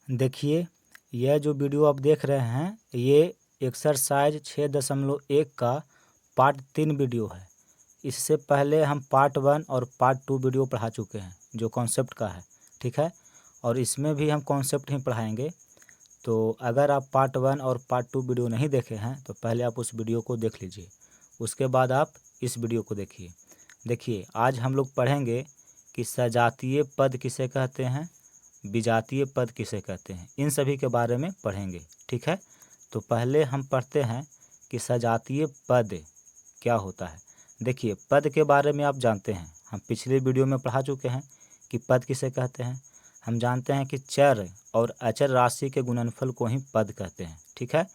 देखिए, यह जो वीडियो आप देख रहे हैं ये एक्सरसाइज 6.1 का पार्ट 3 वीडियो है। इससे पहले हम पार्ट 1 और पार्ट 2 वीडियो पढ़ा चुके हैं जो कॉन्सेप्ट का है, ठीक है। और इसमें भी हम कॉन्सेप्ट ही पढ़ाएंगे। तो अगर आप पार्ट 1 और पार्ट 2 वीडियो नहीं देखे हैं तो पहले आप उस वीडियो को देख लीजिए, उसके बाद आप इस वीडियो को देखिए। देखिए, आज हम लोग पढ़ेंगे कि सजातीय पद किसे कहते हैं, विजातीय पद किसे कहते हैं, इन सभी के बारे में पढ़ेंगे, ठीक है। तो पहले हम पढ़ते हैं कि सजातीय पद क्या होता है। देखिए, पद के बारे में आप जानते हैं, हम पिछले वीडियो में पढ़ा चुके हैं कि पद किसे कहते हैं। हम जानते हैं कि चर और अचर राशि के गुणनफल को ही पद कहते हैं, ठीक है।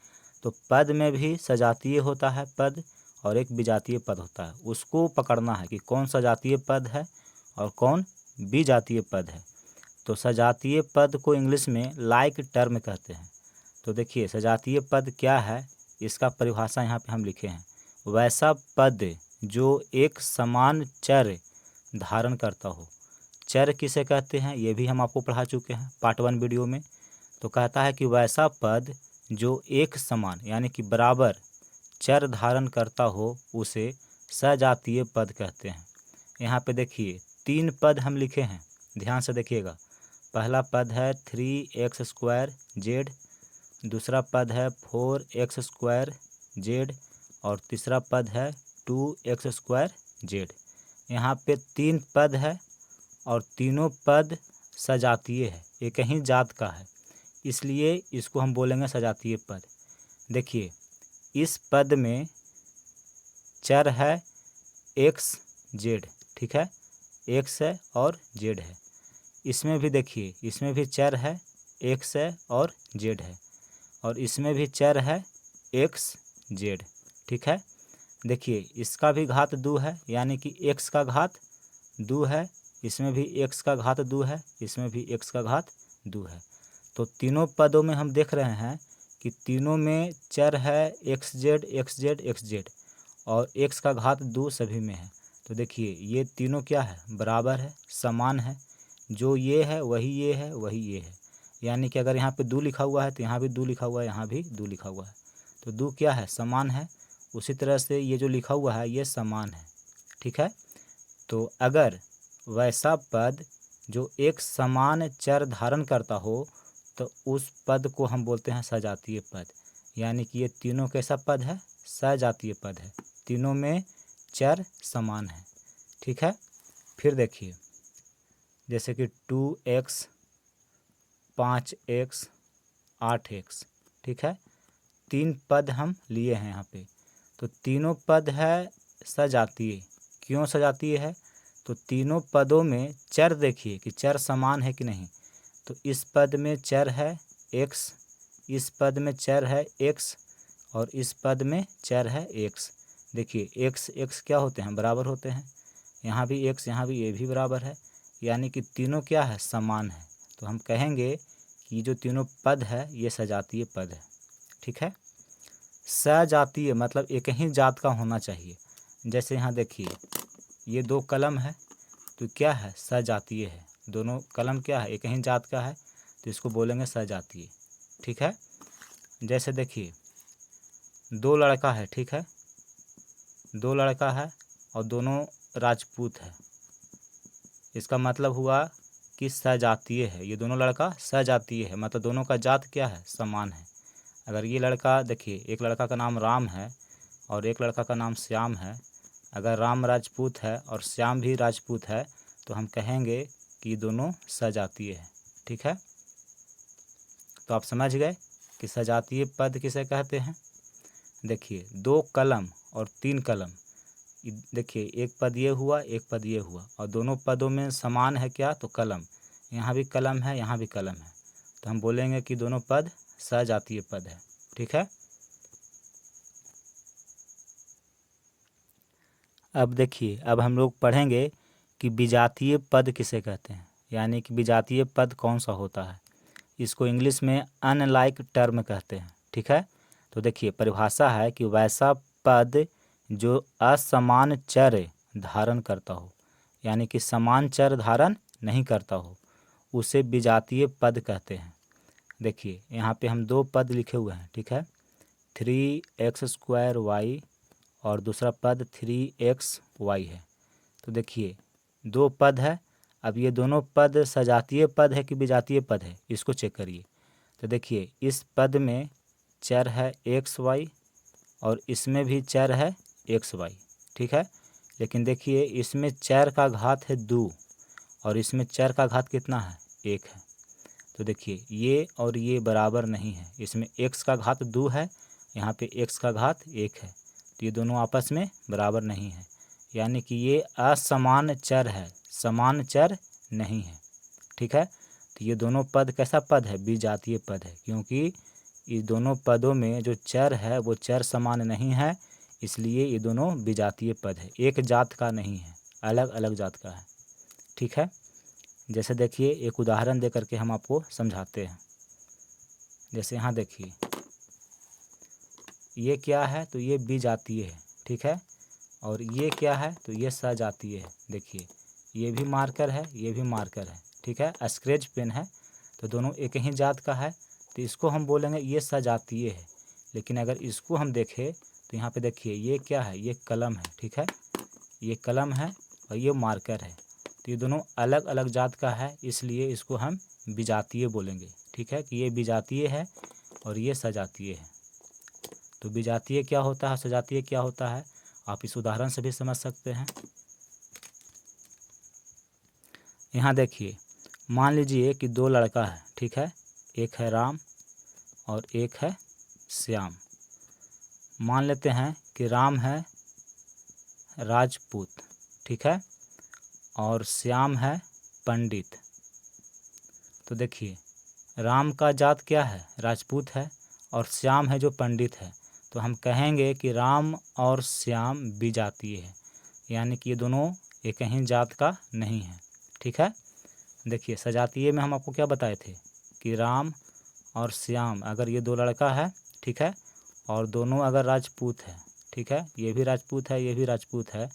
तो पद में भी सजातीय होता है पद और एक विजातीय पद होता है। उसको पकड़ना है कि कौन सजातीय पद है और कौन विजातीय पद है। तो सजातीय पद को इंग्लिश में लाइक टर्म कहते हैं। तो देखिए, सजातीय पद क्या है, इसका परिभाषा यहाँ पे हम लिखे हैं। वैसा पद जो एक समान चर धारण करता हो। चर किसे कहते हैं ये भी हम आपको पढ़ा चुके हैं पार्ट 1 वीडियो में। तो कहता है कि वैसा पद जो एक समान यानी कि बराबर चर धारण करता हो उसे सजातीय पद कहते हैं। यहाँ पे देखिए 3 पद हम लिखे हैं, ध्यान से देखिएगा। पहला पद है 3x² z, दूसरा पद है 4x² z और तीसरा पद है 2x² z। यहाँ पे 3 पद है और तीनों पद सजातीय है, एक ही जात का है, इसलिए इसको हम बोलेंगे सजातीय पद। देखिए, इस पद में चर है x z, ठीक है, x है और z है। इसमें भी देखिए, इसमें भी चर है x है और z है, और इसमें भी चर है x z, ठीक है। देखिए, इसका भी घात 2 है यानी कि x का घात 2 है, इसमें भी x का घात 2 है, इसमें भी x का घात 2 है। तो तीनों पदों में हम देख रहे हैं कि तीनों में चर है xz xz xz और x का घात 2 सभी में है। तो देखिए, ये तीनों क्या है, बराबर है, समान है। जो ये है वही ये है, वही ये है। यानी कि अगर यहाँ पे 2 लिखा हुआ है तो यहाँ भी 2 लिखा हुआ है, यहाँ भी 2 लिखा हुआ है। तो 2 क्या है, समान है। उसी तरह से ये जो लिखा हुआ है ये समान है, ठीक है। तो अगर वैसा पद जो एक समान चर धारण करता हो तो उस पद को हम बोलते हैं सजातीय पद। यानी कि ये तीनों कैसा पद है, सजातीय पद है, तीनों में चर समान है, ठीक है। फिर देखिए, जैसे कि 2x 5x 8x, ठीक है, 3 पद हम लिए हैं यहाँ पे। तो तीनों पद है सजातीय। क्यों सजातीय है, तो तीनों पदों में चर देखिए कि चर समान है कि नहीं। तो इस पद में चर है x, इस पद में चर है x और इस पद में चर है x। देखिए x x क्या होते हैं, बराबर होते हैं। यहाँ भी x, यहाँ भी ये भी बराबर है, यानी कि तीनों क्या है, समान है। तो हम कहेंगे कि जो तीनों पद है ये सजातीय पद है, ठीक है। सजातीय मतलब एक ही जात का होना चाहिए। जैसे यहाँ देखिए, ये 2 कलम है तो क्या है, सजातीय है। दोनों कलम क्या है, एक ही जात का है, तो इसको बोलेंगे सजातीय, ठीक है। जैसे देखिए 2 लड़का है, ठीक है, 2 लड़का है और दोनों राजपूत है। इसका मतलब हुआ कि सजातीय है, ये दोनों लड़का सजातीय है, मतलब दोनों का जात क्या है, समान है। अगर ये लड़का देखिए, एक लड़का का नाम राम है और एक लड़का का नाम श्याम है। अगर राम राजपूत है और श्याम भी राजपूत है तो हम कहेंगे कि दोनों सजातीय है, ठीक है। तो आप समझ गए कि सजातीय पद किसे कहते हैं। देखिए 2 कलम और 3 कलम, देखिए एक पद ये हुआ, एक पद ये हुआ, और दोनों पदों में समान है क्या, तो कलम। यहाँ भी कलम है, यहाँ भी कलम है, तो हम बोलेंगे कि दोनों पद सजातीय पद है, ठीक है। अब देखिए, अब हम लोग पढ़ेंगे कि विजातीय पद किसे कहते हैं, यानी कि विजातीय पद कौन सा होता है। इसको इंग्लिश में अनलाइक टर्म कहते हैं, ठीक है। तो देखिए, परिभाषा है कि वैसा पद जो असमान चर धारण करता हो, यानी कि समान चर धारण नहीं करता हो, उसे विजातीय पद कहते हैं। देखिए यहाँ पे हम 2 पद लिखे हुए हैं, ठीक है। 3x² y और दूसरा पद 3xy है। तो देखिए 2 पद है। अब ये दोनों पद सजातीय पद है कि विजातीय पद है, इसको चेक करिए। तो देखिए इस पद में चर है xy और इसमें भी चर है xy, ठीक है। लेकिन देखिए इसमें चर का घात है 2 और इसमें चर का घात कितना है, 1 है। तो देखिए ये और ये बराबर नहीं है। इसमें x का घात 2 है, यहाँ पे x का घात 1 है। तो ये दोनों आपस में बराबर नहीं है, यानी कि ये असमान चर है, समान चर नहीं है, ठीक है। तो ये दोनों पद कैसा पद है, विजातीय पद है, क्योंकि इस दोनों पदों में जो चर है वो चर समान नहीं है, इसलिए ये दोनों विजातीय पद है, एक जात का नहीं है, अलग अलग जात का है, ठीक है। जैसे देखिए एक उदाहरण दे करके हम आपको समझाते हैं। जैसे यहाँ देखिए ये क्या है, तो ये विजातीय है, ठीक है। और ये क्या है, तो ये सजातीय है। देखिए ये भी मार्कर है, ये भी मार्कर है, ठीक है। स्केच पेन है, तो दोनों एक ही जात का है, तो इसको हम बोलेंगे ये सजातीय है। लेकिन अगर इसको हम देखें तो यहाँ पे देखिए ये क्या है, ये कलम है, ठीक है। ये कलम है और ये मार्कर है, तो ये दोनों अलग अलग जात का है, इसलिए इसको हम विजातीय बोलेंगे, ठीक है। कि ये विजातीय है और ये सजातीय है। तो विजातीय क्या होता है, सजातीय क्या होता है, आप इस उदाहरण से भी समझ सकते हैं। यहाँ देखिए मान लीजिए कि 2 लड़का है, ठीक है। एक है राम और एक है श्याम। मान लेते हैं कि राम है राजपूत, ठीक है, और श्याम है पंडित। तो देखिए राम का जात क्या है, राजपूत है, और श्याम है जो पंडित है। तो हम कहेंगे कि राम और श्याम विजातीय है, यानी कि ये दोनों एक ही जात का नहीं है, ठीक है। देखिए सजातीय में हम आपको क्या बताए थे कि राम और श्याम अगर ये 2 लड़का है, ठीक है, और दोनों अगर राजपूत है, ठीक है, ये भी राजपूत है, ये भी राजपूत है,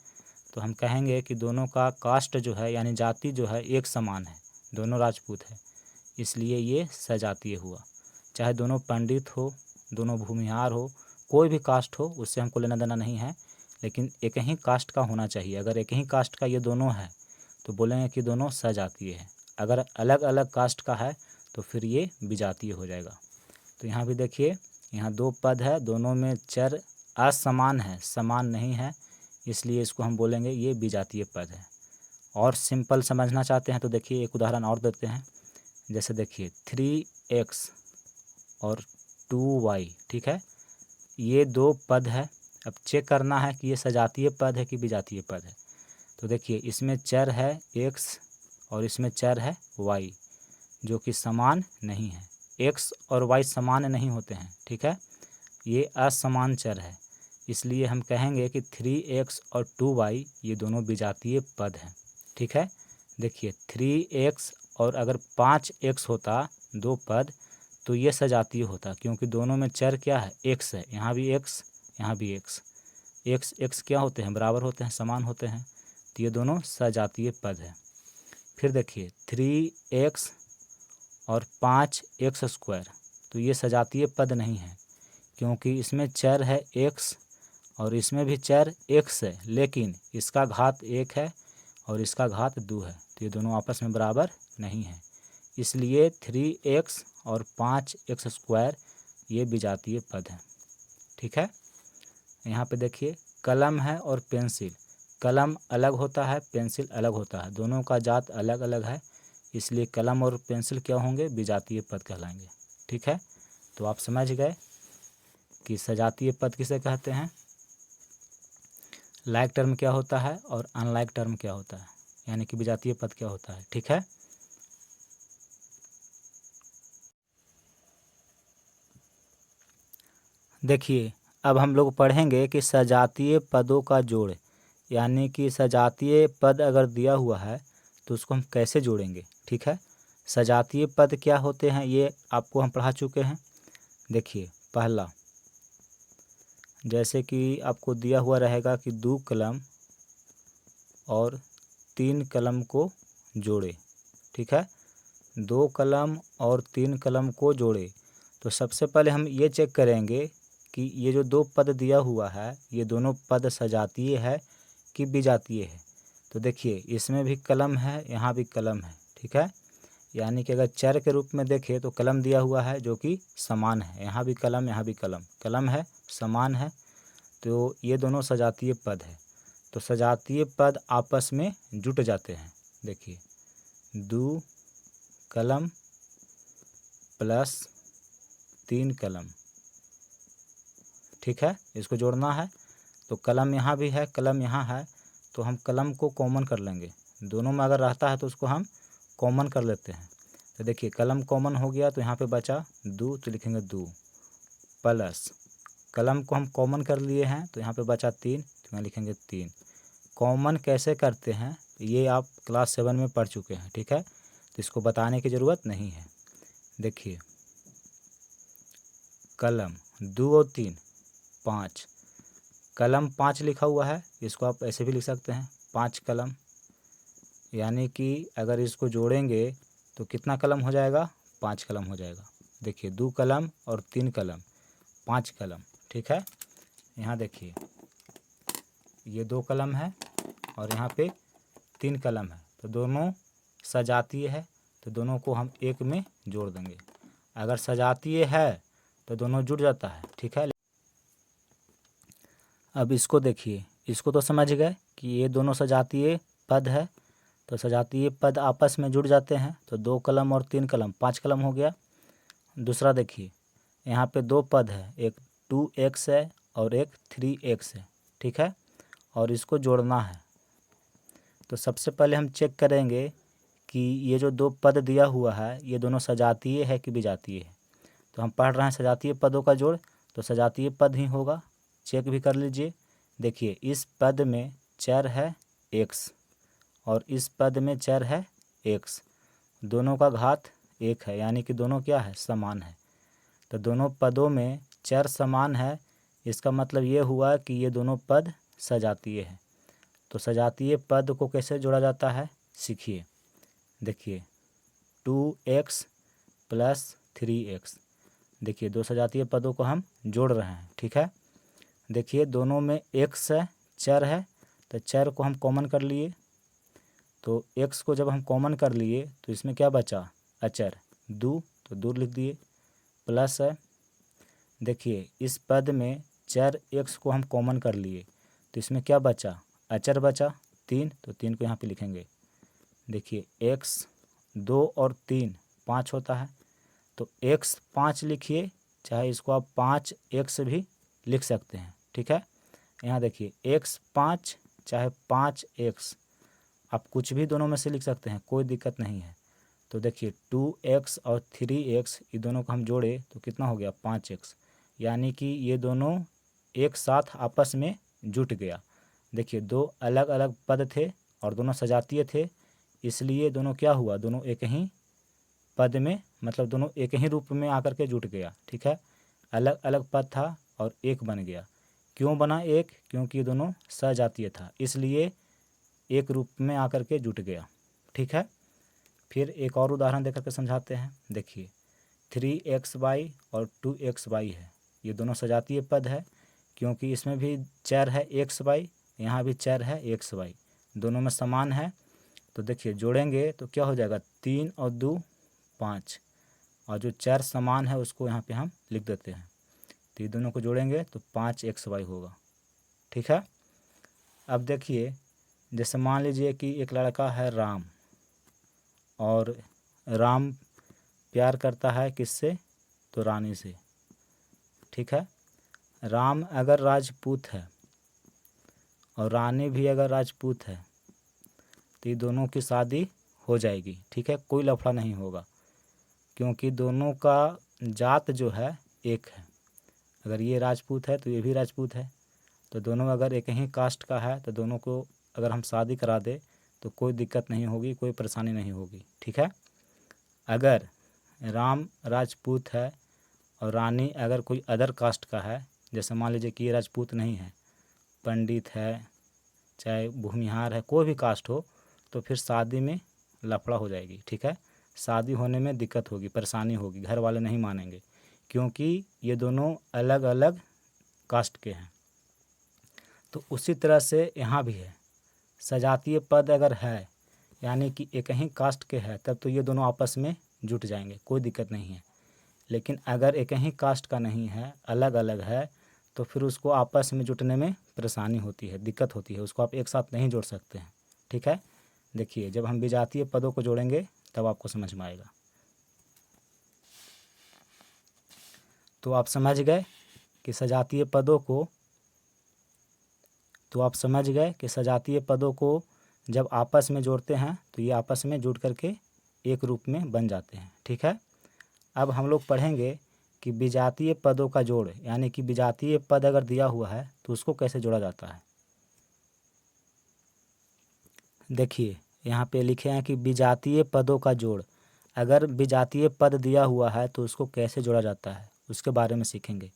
तो हम कहेंगे कि दोनों का कास्ट जो है यानी जाति जो है एक समान है, दोनों राजपूत है, इसलिए ये सजातीय हुआ। चाहे दोनों पंडित हो, दोनों भूमिहार हो, कोई भी कास्ट हो, उससे हमको लेना देना नहीं है, लेकिन एक ही कास्ट का होना चाहिए। अगर एक ही कास्ट का ये दोनों है तो बोलेंगे कि दोनों सजातीय है। अगर अलग अलग कास्ट का है तो फिर ये विजातीय हो जाएगा। तो यहाँ भी देखिए यहाँ 2 पद है, दोनों में चर असमान है, समान नहीं है, इसलिए इसको हम बोलेंगे ये विजातीय पद है। और सिंपल समझना चाहते हैं तो देखिए एक उदाहरण और देते हैं। जैसे देखिए 3x और 2y, ठीक है, ये 2 पद है। अब चेक करना है कि ये सजातीय पद है कि विजातीय पद है। तो देखिए इसमें चर है x और इसमें चर है y, जो कि समान नहीं है। x और y समान नहीं होते हैं, ठीक है, ये असमान चर है, इसलिए हम कहेंगे कि 3x और 2y ये दोनों विजातीय पद हैं, ठीक है। देखिए 3x और अगर 5x होता 2 पद तो ये सजातीय होता, क्योंकि दोनों में चर क्या है, x है, यहाँ भी x, यहाँ भी x, x क्या होते हैं, बराबर होते हैं, समान होते हैं, तो ये दोनों सजातीय पद है। फिर देखिए 3x और 5x², तो ये सजातीय पद नहीं है, क्योंकि इसमें चर है x और इसमें भी चर x है, लेकिन इसका घात 1 है और इसका घात 2 है, तो ये दोनों आपस में बराबर नहीं है, इसलिए 3x और 5x² ये विजातीय पद है, ठीक है। यहाँ पे देखिए कलम है और पेंसिल, कलम अलग होता है, पेंसिल अलग होता है, दोनों का जात अलग अलग है, इसलिए कलम और पेंसिल क्या होंगे, विजातीय पद कहलाएंगे, ठीक है। तो आप समझ गए कि सजातीय पद किसे कहते हैं, लाइक टर्म क्या होता है और अनलाइक टर्म क्या होता है, यानी कि विजातीय पद क्या होता है, ठीक है। देखिए अब हम लोग पढ़ेंगे कि सजातीय पदों का जोड़, यानी कि सजातीय पद अगर दिया हुआ है तो उसको हम कैसे जोड़ेंगे, ठीक है। सजातीय पद क्या होते हैं ये आपको हम पढ़ा चुके हैं। देखिए पहला, जैसे कि आपको दिया हुआ रहेगा कि 2 कलम और 3 कलम को जोड़े, ठीक है। 2 कलम और 3 कलम को जोड़े। तो सबसे पहले हम ये चेक करेंगे कि ये जो 2 पद दिया हुआ है ये दोनों पद सजातीय है कि विजातीय है। तो देखिए इसमें भी कलम है, यहाँ भी कलम है, ठीक है। यानी कि अगर चर के रूप में देखें तो कलम दिया हुआ है जो कि समान है, यहाँ भी कलम, यहाँ भी कलम, कलम है, समान है, तो ये दोनों सजातीय पद है। तो सजातीय पद आपस में जुट जाते हैं। देखिए 2 कलम प्लस 3 कलम, ठीक है, इसको जोड़ना है। तो कलम यहाँ भी है, कलम यहाँ है, तो हम कलम को कॉमन कर लेंगे। दोनों में अगर रहता है तो उसको हम कॉमन कर लेते हैं। तो देखिए कलम कॉमन हो गया तो यहाँ पे बचा 2, तो लिखेंगे 2 प्लस कलम को हम कॉमन कर लिए हैं तो यहाँ पे बचा 3, तो यहाँ लिखेंगे 3। कॉमन कैसे करते हैं ये आप क्लास 7 में पढ़ चुके हैं, ठीक है, तो इसको बताने की ज़रूरत नहीं है। देखिए कलम 2 और 3 5, कलम 5 लिखा हुआ है, इसको आप ऐसे भी लिख सकते हैं 5 कलम। यानी कि अगर इसको जोड़ेंगे तो कितना कलम हो जाएगा, 5 कलम हो जाएगा। देखिए 2 कलम और 3 कलम, 5 कलम, ठीक है। यहाँ देखिए ये 2 कलम है और यहाँ पे 3 कलम है, तो दोनों सजातीय है, तो दोनों को हम एक में जोड़ देंगे। अगर सजातीय है तो दोनों जुड़ जाता है, ठीक है। अब इसको देखिए, इसको तो समझ गए कि ये दोनों सजातीय पद है, तो सजातीय पद आपस में जुड़ जाते हैं, तो 2 कलम और 3 कलम 5 कलम हो गया। दूसरा देखिए यहाँ पे 2 पद है, एक 2x है और एक 3x है, ठीक है, और इसको जोड़ना है। तो सबसे पहले हम चेक करेंगे कि ये जो 2 पद दिया हुआ है ये दोनों सजातीय है कि विजातीय है। तो हम पढ़ रहे हैं सजातीय पदों का जोड़, तो सजातीय पद ही होगा, चेक भी कर लीजिए। देखिए इस पद में चर है x और इस पद में चर है x, दोनों का घात 1 है, यानी कि दोनों क्या है, समान है। तो दोनों पदों में चर समान है, इसका मतलब ये हुआ कि ये दोनों पद सजातीय है। तो सजातीय पद को कैसे जोड़ा जाता है सीखिए। देखिए 2x प्लस 3x, देखिए 2 सजातीय पदों को हम जोड़ रहे हैं, ठीक है। देखिए दोनों में x है, चर है, तो चर को हम कॉमन कर लिए। तो x को जब हम कॉमन कर लिए तो इसमें क्या बचा, अचर 2, तो दूर लिख दिए, प्लस है। देखिए इस पद में चर x को हम कॉमन कर लिए तो इसमें क्या बचा, अचर बचा 3, तो 3 को यहाँ पे लिखेंगे। देखिए x 2 और 3 5 होता है, तो x 5 लिखिए, चाहे इसको आप 5x भी लिख सकते हैं, ठीक है। यहाँ देखिए x 5 चाहे 5x, आप कुछ भी दोनों में से लिख सकते हैं, कोई दिक्कत नहीं है। तो देखिए 2x और 3x ये दोनों को हम जोड़े तो कितना हो गया, 5x, यानी कि ये दोनों एक साथ आपस में जुट गया। देखिए 2 अलग अलग पद थे और दोनों सजातीय थे, इसलिए दोनों क्या हुआ, दोनों एक ही पद में, मतलब दोनों एक ही रूप में आकर के जुट गया, ठीक है। अलग अलग पद था और एक बन गया। क्यों बना एक, क्योंकि दोनों सजातीय था, इसलिए एक रूप में आकर के जुट गया, ठीक है। फिर एक और उदाहरण देकर के समझाते हैं। देखिए 3xy और 2xy है, ये दोनों सजातीय पद है, क्योंकि इसमें भी चर है xy, यहाँ भी चर है xy, दोनों में समान है। तो देखिए जोड़ेंगे तो क्या हो जाएगा, 3 और 2 5, और जो चर समान है उसको यहाँ पे हम लिख देते हैं। तो ये दोनों को जोड़ेंगे तो 5xy होगा, ठीक है। अब देखिए जैसे मान लीजिए कि एक लड़का है राम, और राम प्यार करता है किससे, तो रानी से, ठीक है। राम अगर राजपूत है और रानी भी अगर राजपूत है तो ये दोनों की शादी हो जाएगी, ठीक है, कोई लफड़ा नहीं होगा, क्योंकि दोनों का जात जो है एक है। अगर ये राजपूत है तो ये भी राजपूत है, तो दोनों अगर एक ही कास्ट का है तो दोनों को अगर हम शादी करा दे तो कोई दिक्कत नहीं होगी, कोई परेशानी नहीं होगी, ठीक है। अगर राम राजपूत है और रानी अगर कोई अदर कास्ट का है, जैसे मान लीजिए कि ये राजपूत नहीं है, पंडित है, चाहे भूमिहार है, कोई भी कास्ट हो, तो फिर शादी में लफड़ा हो जाएगी, ठीक है, शादी होने में दिक्कत होगी, परेशानी होगी, घर वाले नहीं मानेंगे, क्योंकि ये दोनों अलग अलग कास्ट के हैं। तो उसी तरह से यहाँ भी है, सजातीय पद अगर है यानी कि एक ही कास्ट के है तब तो ये दोनों आपस में जुट जाएंगे, कोई दिक्कत नहीं है। लेकिन अगर एक ही कास्ट का नहीं है, अलग अलग है, तो फिर उसको आपस में जुटने में परेशानी होती है, दिक्कत होती है, उसको आप एक साथ नहीं जोड़ सकते हैं। ठीक है, देखिए जब हम विजातीय पदों को जोड़ेंगे तब आपको समझ में आएगा। तो आप समझ गए कि सजातीय पदों को जब आपस में जोड़ते हैं तो ये आपस में जुड़ करके एक रूप में बन जाते हैं। ठीक है, अब हम लोग पढ़ेंगे कि विजातीय पदों का जोड़, यानी कि विजातीय पद अगर दिया हुआ है तो उसको कैसे जोड़ा जाता है। देखिए यहाँ पे लिखे हैं कि विजातीय पदों का जोड़, अगर विजातीय पद दिया हुआ है तो उसको कैसे जोड़ा जाता है उसके बारे में सीखेंगे।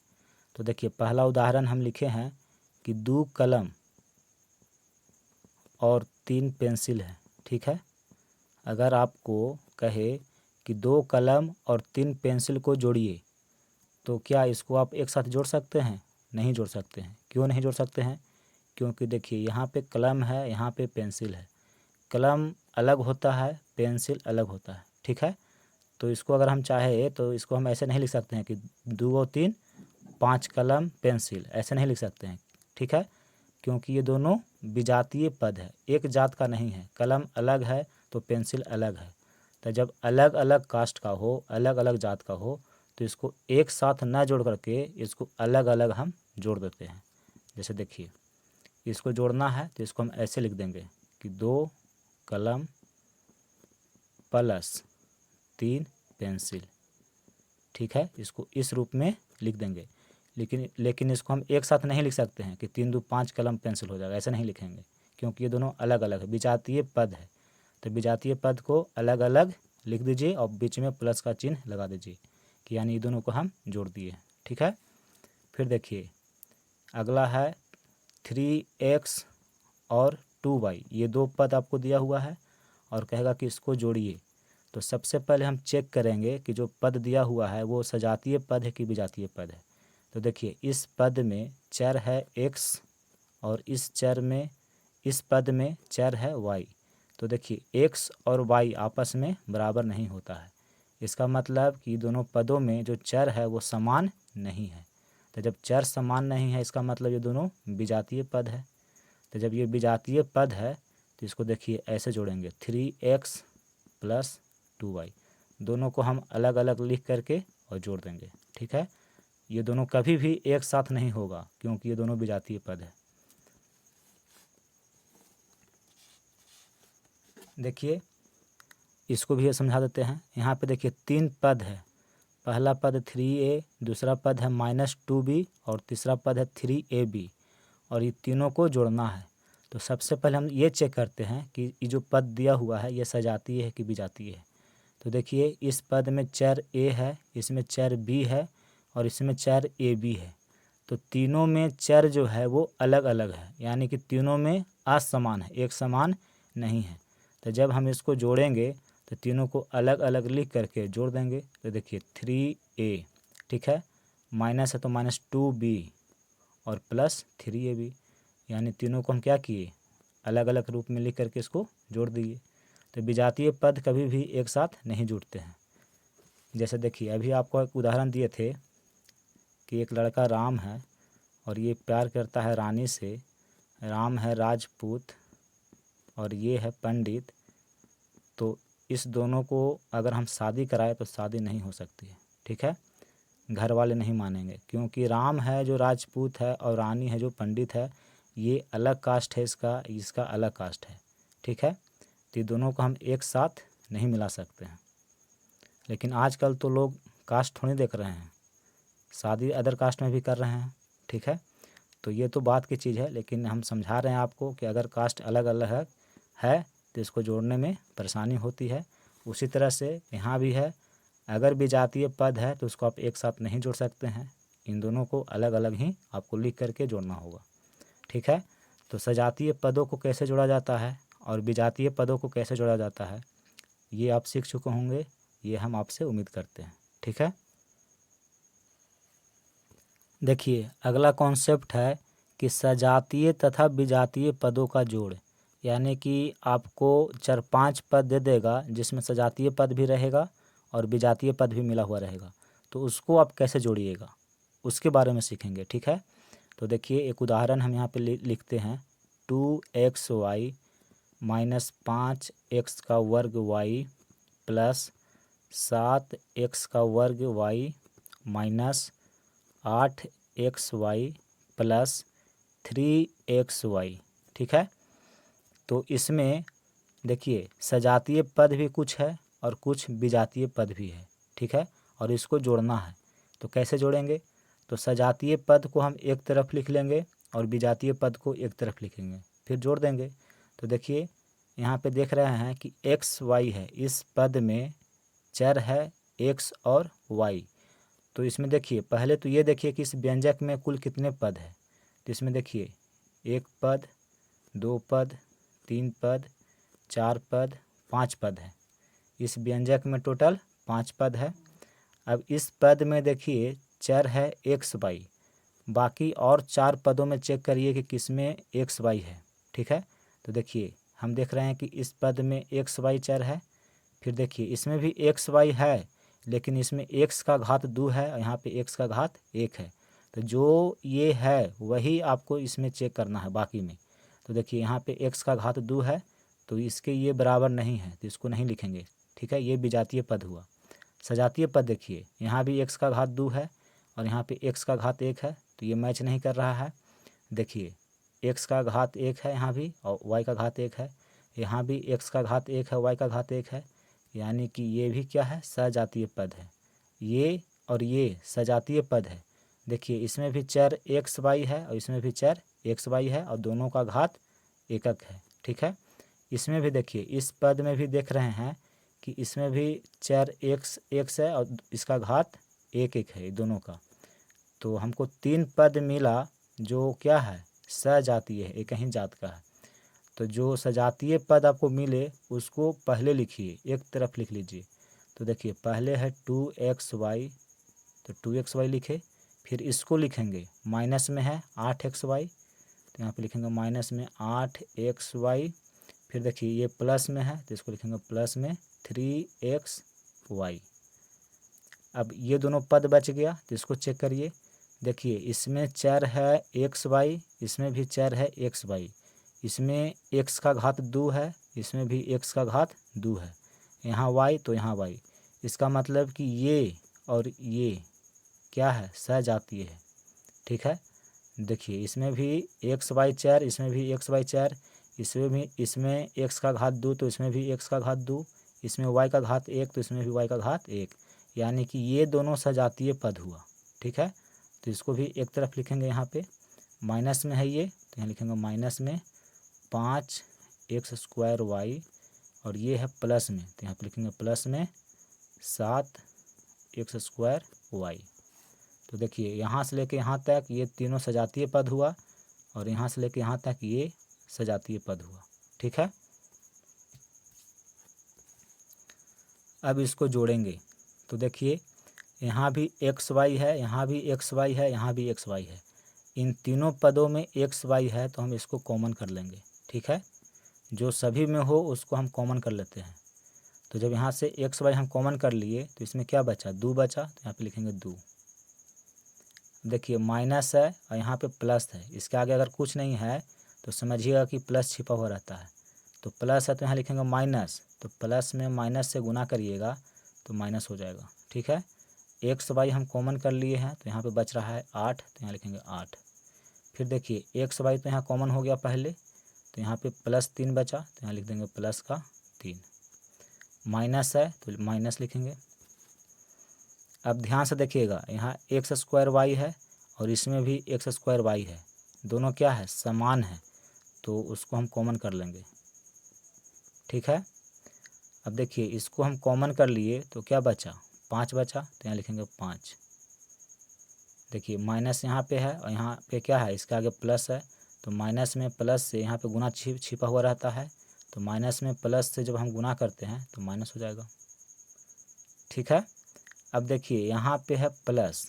तो देखिए पहला उदाहरण हम लिखे हैं कि 2 कलम और 3 पेंसिल है। ठीक है, अगर आपको कहे कि 2 कलम और 3 पेंसिल को जोड़िए, तो क्या इसको आप एक साथ जोड़ सकते हैं? नहीं जोड़ सकते हैं। क्यों नहीं जोड़ सकते हैं? क्योंकि देखिए यहाँ पे कलम है, यहाँ पे पेंसिल है। कलम अलग होता है, पेंसिल अलग होता है। ठीक है, तो इसको अगर हम चाहे तो इसको हम ऐसे नहीं लिख सकते हैं कि 2 और 3 5 कलम पेंसिल, ऐसे नहीं लिख सकते हैं। ठीक है, क्योंकि ये दोनों विजातीय पद है, एक जात का नहीं है। कलम अलग है तो पेंसिल अलग है। तो जब अलग अलग कास्ट का हो, अलग अलग जात का हो, तो इसको एक साथ ना जोड़ करके इसको अलग अलग हम जोड़ देते हैं। जैसे देखिए इसको जोड़ना है तो इसको हम ऐसे लिख देंगे कि 2 कलम प्लस 3 पेंसिल। ठीक है, इसको इस रूप में लिख देंगे। लेकिन इसको हम एक साथ नहीं लिख सकते हैं कि 3 2 5 कलम पेंसिल हो जाएगा, ऐसे नहीं लिखेंगे, क्योंकि ये दोनों अलग अलग है, विजातीय पद है। तो विजातीय पद को अलग अलग लिख दीजिए और बीच में प्लस का चिन्ह लगा दीजिए कि यानी ये दोनों को हम जोड़ दिए। ठीक है, फिर देखिए अगला है 3x और 2y, ये 2 पद आपको दिया हुआ है और कहेगा कि इसको जोड़िए। तो सबसे पहले हम चेक करेंगे कि जो पद दिया हुआ है वो सजातीय पद है कि विजातीय पद है। तो देखिए इस पद में चर है x और इस पद में चर है y। तो देखिए x और y आपस में बराबर नहीं होता है, इसका मतलब कि दोनों पदों में जो चर है वो समान नहीं है। तो जब चर समान नहीं है इसका मतलब ये दोनों विजातीय पद है। तो जब ये विजातीय पद है तो इसको देखिए ऐसे जोड़ेंगे 3x प्लस 2y, दोनों को हम अलग अलग लिख करके और जोड़ देंगे। ठीक है, ये दोनों कभी भी एक साथ नहीं होगा क्योंकि ये दोनों विजातीय पद है। देखिए इसको भी समझा देते हैं। यहाँ पे देखिए 3 पद है, पहला पद 3a, दूसरा पद है -2b और तीसरा पद है 3ab, और ये तीनों को जोड़ना है। तो सबसे पहले हम ये चेक करते हैं कि ये जो पद दिया हुआ है ये सजातीय है कि विजातीय है। तो देखिए इस पद में चर a है, इसमें चर b है और इसमें चर ab है। तो तीनों में चर जो है वो अलग अलग है, यानी कि तीनों में असमान है, एक समान नहीं है। तो जब हम इसको जोड़ेंगे तो तीनों को अलग अलग लिख करके जोड़ देंगे। तो देखिए 3a, ठीक है, माइनस है तो -2b और प्लस 3ab, यानी तीनों को हम क्या किए, अलग अलग रूप में लिख करके इसको जोड़ दिए। तो विजातीय पद कभी भी एक साथ नहीं जुड़ते हैं। जैसे देखिए अभी आपको एक उदाहरण दिए थे कि एक लड़का राम है और ये प्यार करता है रानी से। राम है राजपूत और ये है पंडित। तो इस दोनों को अगर हम शादी कराए तो शादी नहीं हो सकती है। ठीक है, घर वाले नहीं मानेंगे, क्योंकि राम है जो राजपूत है और रानी है जो पंडित है, ये अलग कास्ट है, इसका अलग कास्ट है। ठीक है, तो ये दोनों को हम एक साथ नहीं मिला सकते हैं। लेकिन आजकल तो लोग कास्ट थोड़ी देख रहे हैं, शादी अदर कास्ट में भी कर रहे हैं। ठीक है, तो ये तो बात की चीज़ है, लेकिन हम समझा रहे हैं आपको कि अगर कास्ट अलग अलग है तो इसको जोड़ने में परेशानी होती है। उसी तरह से यहाँ भी है, अगर विजातीय पद है तो उसको आप एक साथ नहीं जोड़ सकते हैं, इन दोनों को अलग अलग ही आपको लिख करके जोड़ना होगा। ठीक है, तो सजातीय पदों को कैसे जोड़ा जाता है और विजातीय पदों को कैसे जोड़ा जाता है, ये आप सीख चुके होंगे, ये हम आपसे उम्मीद करते हैं। ठीक है, देखिए अगला कॉन्सेप्ट है कि सजातीय तथा विजातीय पदों का जोड़। यानी कि आपको 4-5 पद दे देगा जिसमें सजातीय पद भी रहेगा और विजातीय पद भी मिला हुआ रहेगा, तो उसको आप कैसे जोड़िएगा उसके बारे में सीखेंगे। ठीक है, तो देखिए एक उदाहरण हम यहाँ पे लिखते हैं 2xy माइनस 5x का वर्ग y प्लस 7x का वर्ग y minus 8xy plus 3xy। ठीक है, तो इसमें देखिए सजातीय पद भी कुछ है और कुछ विजातीय पद भी है। ठीक है, और इसको जोड़ना है, तो कैसे जोड़ेंगे? तो सजातीय पद को हम एक तरफ लिख लेंगे और विजातीय पद को एक तरफ लिखेंगे, फिर जोड़ देंगे। तो देखिए यहाँ पे देख रहे हैं कि एक्स वाई है, इस पद में चर है एक्स और वाई। तो इसमें देखिए पहले तो ये देखिए कि इस व्यंजक में कुल कितने पद है। तो इसमें देखिए 1 पद, 2 पद, 3 पद, 4 पद, 5 पद है। इस व्यंजक में टोटल 5 पद है। अब इस पद में देखिए चर है एक्स वाई, बाकी और 4 पदों में चेक करिए कि किस में एक्स वाई है। ठीक है, तो देखिए हम देख रहे हैं कि इस पद में एक्स वाई चर है। फिर देखिए इसमें भी एक्स वाई है, लेकिन इसमें एक्स का घात 2 है और यहाँ पे एक्स का घात 1 है। तो जो ये है वही आपको इसमें चेक करना है बाकी में। तो देखिए यहाँ पे एक्स का घात 2 है, तो इसके ये बराबर नहीं है, तो इसको नहीं लिखेंगे। ठीक है, ये विजातीय पद हुआ। सजातीय पद देखिए यहाँ भी एक्स का घात 2 है और यहाँ पे एक्स का घात 1 है, तो ये मैच नहीं कर रहा है। देखिए एक्स का घात 1 है यहाँ भी और वाई का घात 1 है, यहाँ भी एक्स का घात 1 है, वाई का घात 1 है, यानी कि ये भी क्या है? सजातीय पद है। ये और ये सजातीय पद है। देखिए इसमें भी चर एक्स वाई है और इसमें भी चर एक्स वाई है और दोनों का घात एकक है। ठीक है, इसमें भी देखिए इस पद में भी देख रहे हैं कि इसमें भी चर एक्स एक्स है और इसका घात 1 है दोनों का। तो हमको 3 पद मिला जो क्या है? सजातीय है, एक ही जात का है। तो जो सजातीय पद आपको मिले उसको पहले लिखिए, एक तरफ लिख लीजिए। तो देखिए पहले है 2xy, तो 2xy लिखे, फिर इसको लिखेंगे माइनस में है 8xy, तो यहाँ पे लिखेंगे माइनस में 8xy। फिर देखिए ये प्लस में है तो इसको लिखेंगे प्लस में 3xy। अब ये दोनों पद बच गया, तो इसको चेक करिए। देखिए इसमें चर है xy, इसमें भी चर है xy, इसमें x का घात 2 है, इसमें भी x का घात 2 है, यहाँ y तो यहाँ y। इसका मतलब कि ये और ये क्या है? सजातीय है। ठीक है, देखिए इसमें भी एक्स वाई चर, इसमें भी एक्स वाई चर, इसमें x का घात 2 तो इसमें भी x का घात 2, इसमें y का घात 1 तो इसमें भी y का घात 1, यानी कि ये दोनों सजातीय पद हुआ। ठीक है, तो इसको भी एक तरफ लिखेंगे, यहाँ पे माइनस में है ये, तो यहाँ लिखेंगे माइनस में 5x² y और ये है प्लस में, तो यहाँ पे लिखेंगे प्लस में 7x² y। तो देखिए यहाँ से लेके यहाँ तक ये तीनों सजातीय पद हुआ और यहाँ से लेके यहाँ तक ये सजातीय पद हुआ। ठीक है, अब इसको जोड़ेंगे। तो देखिए यहाँ भी एक्स वाई है, यहाँ भी एक्स वाई है, यहाँ भी एक्स वाई है। इन तीनों पदों में एक्स वाई है तो हम इसको कॉमन कर लेंगे। ठीक है, जो सभी में हो उसको हम कॉमन कर लेते हैं। तो जब यहाँ से एक्स वाई हम कॉमन कर लिए तो इसमें क्या बचा? 2 बचा, तो यहाँ पे लिखेंगे 2। देखिए माइनस है और यहाँ पे प्लस है, इसके आगे अगर कुछ नहीं है तो समझिएगा कि प्लस छिपा हुआ रहता है। तो प्लस है तो यहाँ लिखेंगे माइनस, तो प्लस में माइनस से गुना करिएगा तो माइनस हो जाएगा। ठीक है, एक्स वाई हम कॉमन कर लिए हैं तो यहाँ पे बच रहा है 8, तो यहाँ लिखेंगे 8। फिर देखिए एक्स वाई तो यहाँ कॉमन हो गया पहले, तो यहाँ पे +3 बचा, तो यहाँ लिख देंगे प्लस का 3। माइनस है तो माइनस लिखेंगे। अब ध्यान से देखिएगा यहाँ x² y है और इसमें भी x² y है, दोनों क्या है? समान है, तो उसको हम कॉमन कर लेंगे। ठीक है, अब देखिए इसको हम कॉमन कर लिए तो क्या बचा? 5 बचा, तो यहाँ लिखेंगे 5। देखिए माइनस यहाँ पे है और यहाँ पे क्या है? इसके आगे प्लस है, तो माइनस में प्लस से यहाँ पे गुना छिपा हुआ रहता है, तो माइनस में प्लस से जब हम गुना करते हैं तो माइनस हो जाएगा। ठीक है। अब देखिए यहाँ पे है प्लस,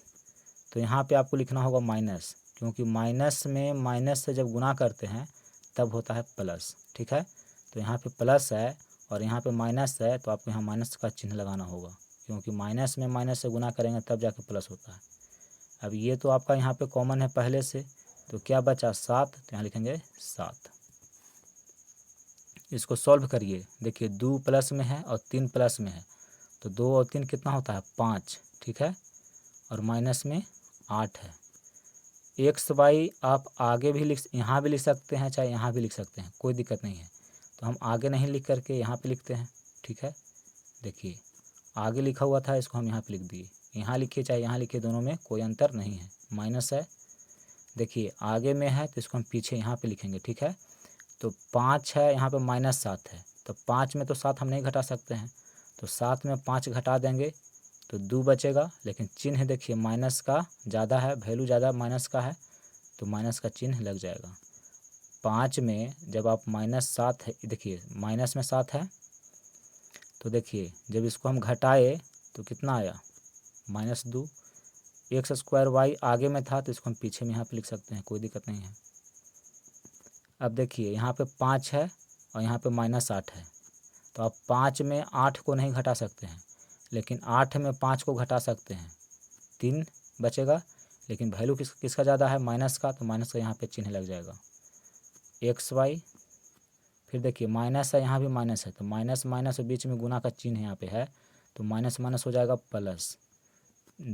तो यहाँ पे आपको लिखना होगा माइनस, क्योंकि माइनस में माइनस से जब गुना करते हैं तब होता है प्लस। ठीक है, तो यहाँ पे प्लस है और यहाँ पे माइनस है, तो आपको यहाँ माइनस का चिन्ह लगाना होगा, क्योंकि माइनस में माइनस से गुना करेंगे तब जाके प्लस होता है। अब ये तो आपका यहाँ पे कॉमन है पहले से, तो क्या बचा 7, तो यहाँ लिखेंगे 7। इसको सॉल्व करिए, देखिए 2 प्लस में है और 3 प्लस में है, तो 2 और 3 कितना होता है 5। ठीक है, और माइनस में 8 है। एक्स वाई आप आगे भी यहाँ भी लिख सकते हैं, चाहे यहाँ भी लिख सकते हैं, कोई दिक्कत नहीं है। तो हम आगे नहीं लिख करके यहाँ पे लिखते हैं। ठीक है, देखिए आगे लिखा हुआ था, इसको हम यहाँ पे लिख दिए। यहाँ लिखिए चाहे यहाँ लिखिए, दोनों में कोई अंतर नहीं है, माइनस है। देखिए आगे में है तो इसको हम पीछे यहाँ पे लिखेंगे। ठीक है, तो 5 है, यहाँ पे -7 है, तो 5 में तो 7 हम नहीं घटा सकते हैं, तो 7 में 5 घटा देंगे तो 2 बचेगा, लेकिन चिन्ह देखिए माइनस का ज़्यादा है, वैल्यू ज़्यादा माइनस का है, तो माइनस का चिन्ह लग जाएगा। 5 में जब आप -7 है, देखिए माइनस में 7 है, तो देखिए जब इसको हम घटाए तो कितना आया -2। x² y आगे में था तो इसको हम पीछे में यहाँ पे लिख सकते हैं, कोई दिक्कत नहीं है। अब देखिए यहाँ पे 5 है और यहाँ पे -8 है, तो आप 5 में 8 को नहीं घटा सकते हैं, लेकिन 8 में 5 को घटा सकते हैं, 3 बचेगा। लेकिन वैल्यू किसका ज़्यादा है, माइनस का, तो माइनस का यहाँ पे चिन्ह लग जाएगा xy। फिर देखिए माइनस है, यहाँ भी माइनस है, तो माइनस माइनस और बीच में गुना का चिन्ह यहाँ पे है, तो माइनस माइनस हो जाएगा प्लस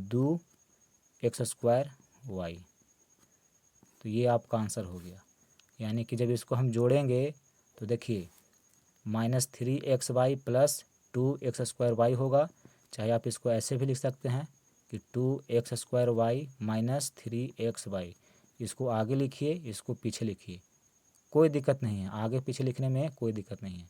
2x² y। तो ये आपका आंसर हो गया। यानी कि जब इसको हम जोड़ेंगे तो देखिए -3xy + 2x² y होगा। चाहे आप इसको ऐसे भी लिख सकते हैं कि 2x² y - 3xy। इसको आगे लिखिए, इसको पीछे लिखिए, कोई दिक्कत नहीं है, आगे पीछे लिखने में कोई दिक्कत नहीं है।